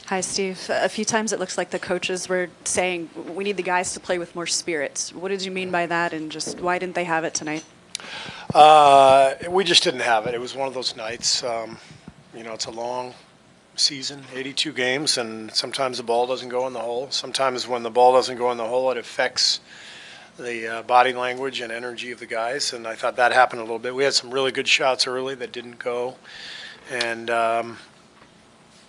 Hi, Steve. A few times it looks like the coaches were saying we need the guys to play with more spirit. What did you mean by that, and just why didn't they have it tonight? We just didn't have it. It was one of those nights. It's a long season, 82 games, and sometimes the ball doesn't go in the hole. Sometimes when the ball doesn't go in the hole, it affects the body language and energy of the guys, and I thought that happened a little bit. We had some really good shots early that didn't go, and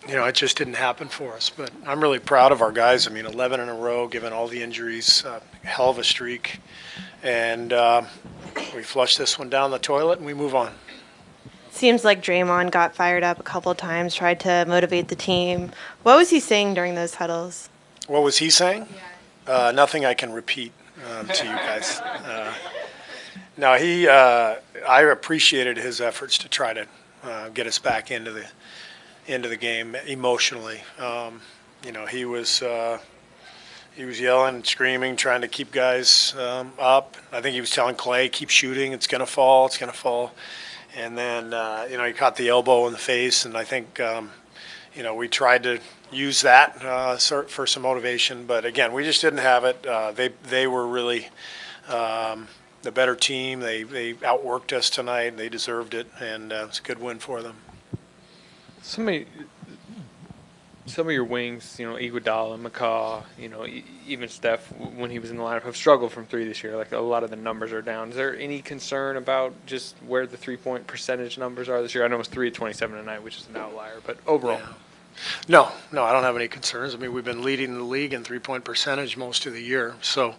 it just didn't happen for us. But I'm really proud of our guys. I mean, 11 in a row, given all the injuries, hell of a streak, and we flush this one down the toilet and we move on. Seems like Draymond got fired up a couple of times, tried to motivate the team. What was he saying during those huddles? What was he saying? Nothing I can repeat to you guys. No, I appreciated his efforts to try to get us back into the game emotionally. He was yelling and screaming, trying to keep guys up. I think he was telling Clay, keep shooting, it's going to fall, it's going to fall. And then, he caught the elbow in the face, and I think, we tried to use that for some motivation. But, again, we just didn't have it. They were really the better team. They outworked us tonight. They deserved it, and it's a good win for them. Some of your wings, Iguodala, McCaw, even Steph, when he was in the lineup, have struggled from three this year. Like, a lot of the numbers are down. Is there any concern about just where the three-point percentage numbers are this year? I know it was 3 of 27 tonight, which is an outlier, but overall. Yeah. No, I don't have any concerns. I mean, we've been leading the league in three-point percentage most of the year. So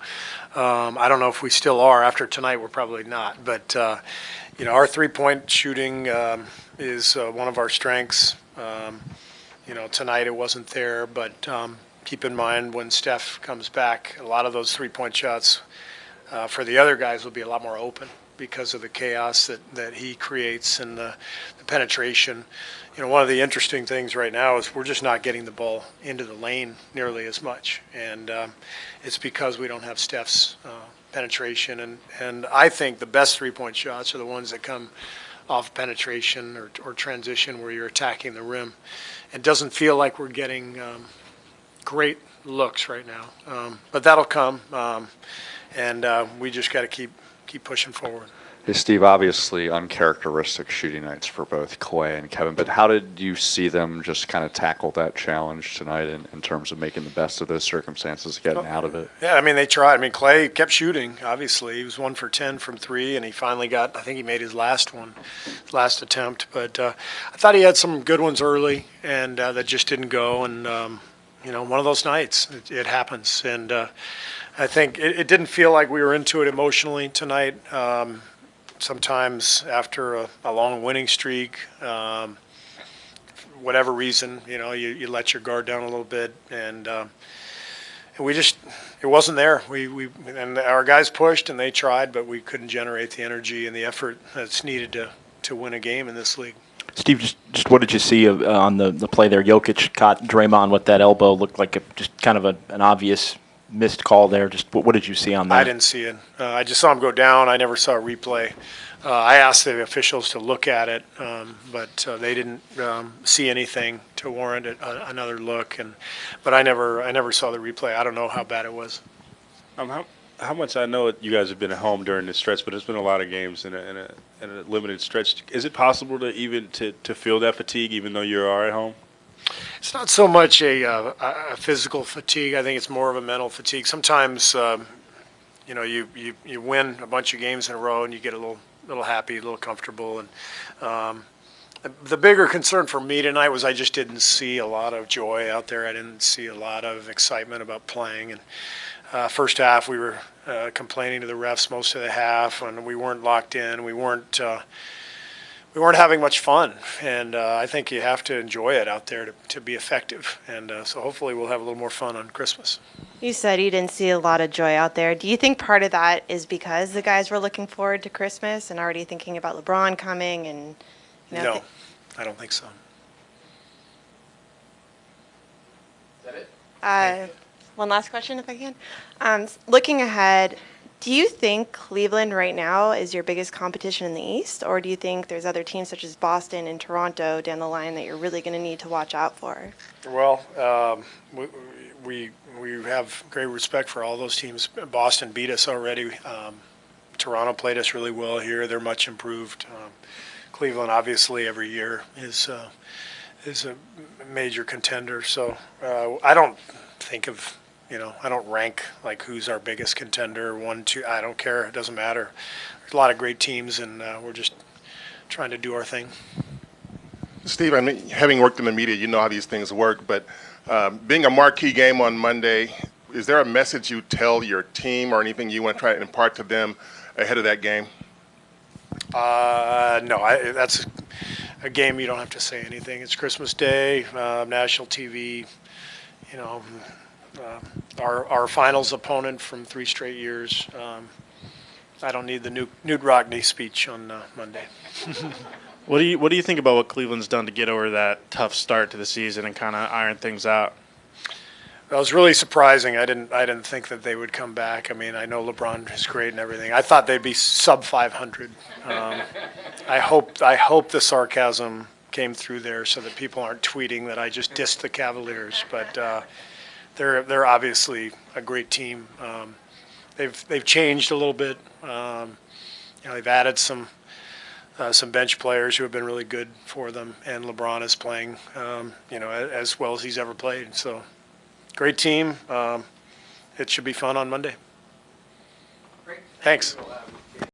I don't know if we still are. After tonight, we're probably not. But, our three-point shooting is one of our strengths. Tonight it wasn't there, but keep in mind when Steph comes back, a lot of those three-point shots for the other guys will be a lot more open because of the chaos that he creates and the penetration. One of the interesting things right now is we're just not getting the ball into the lane nearly as much, and it's because we don't have Steph's penetration. And I think the best three-point shots are the ones that come off penetration or transition where you're attacking the rim. It doesn't feel like we're getting great looks right now, but that'll come, and we just got to keep pushing forward. Hey, Steve, obviously uncharacteristic shooting nights for both Clay and Kevin, but how did you see them just kind of tackle that challenge tonight in terms of making the best of those circumstances, getting out of it? Yeah, I mean, they tried. I mean, Clay kept shooting, obviously. He was 1 for 10 from three, and he finally I think he made his last attempt. But I thought he had some good ones early, and that just didn't go. And, one of those nights, it happens. And I think it didn't feel like we were into it emotionally tonight. Sometimes after a long winning streak, whatever reason, you let your guard down a little bit, and it wasn't there. And our guys pushed and they tried, but we couldn't generate the energy and the effort that's needed to win a game in this league. Steve, just what did you see on the play there? Jokic caught Draymond with that elbow. Looked like just kind of an obvious missed call there. Just what did you see on that? I didn't see it. I just saw him go down. I never saw a replay. I asked the officials to look at it, but they didn't see anything to warrant another look. But I never saw the replay. I don't know how bad it was. How much I know you guys have been at home during this stretch, but it's been a lot of games in a limited stretch. Is it possible to feel that fatigue even though you are at home? It's not so much a physical fatigue. I think it's more of a mental fatigue. Sometimes, you win a bunch of games in a row and you get a little happy, a little comfortable. And the bigger concern for me tonight was I just didn't see a lot of joy out there. I didn't see a lot of excitement about playing. And first half, we were complaining to the refs most of the half, and we weren't locked in. We weren't having much fun, and I think you have to enjoy it out there to be effective. And so hopefully we'll have a little more fun on Christmas. You said you didn't see a lot of joy out there. Do you think part of that is because the guys were looking forward to Christmas and already thinking about LeBron coming? And No, I don't think so. Is that it? One last question, if I can. Looking ahead, Do you think Cleveland right now is your biggest competition in the East, or do you think there's other teams such as Boston and Toronto down the line that you're really going to need to watch out for? Well, we have great respect for all those teams. Boston beat us already. Toronto played us really well here. They're much improved. Cleveland, obviously, every year is a major contender. So I don't think of, I don't rank like who's our biggest contender, 1, 2. I don't care. It doesn't matter. There's a lot of great teams, and we're just trying to do our thing. Steve, I mean, having worked in the media, you know how these things work, but being a marquee game on Monday, is there a message you tell your team or anything you want to try to impart to them ahead of that game? No, that's a game you don't have to say anything. It's Christmas Day, national TV. Our finals opponent from 3 straight years. I don't need the Newt Rockne speech on Monday. What do you think about what Cleveland's done to get over that tough start to the season and kind of iron things out? That was really surprising. I didn't think that they would come back. I mean, I know LeBron is great and everything. I thought they'd be sub 500. I hope the sarcasm came through there so that people aren't tweeting that I just dissed the Cavaliers. But they're obviously a great team. They've changed a little bit. They've added some bench players who have been really good for them, and LeBron is playing as well as he's ever played. So. Great team. It should be fun on Monday. Great. Thanks.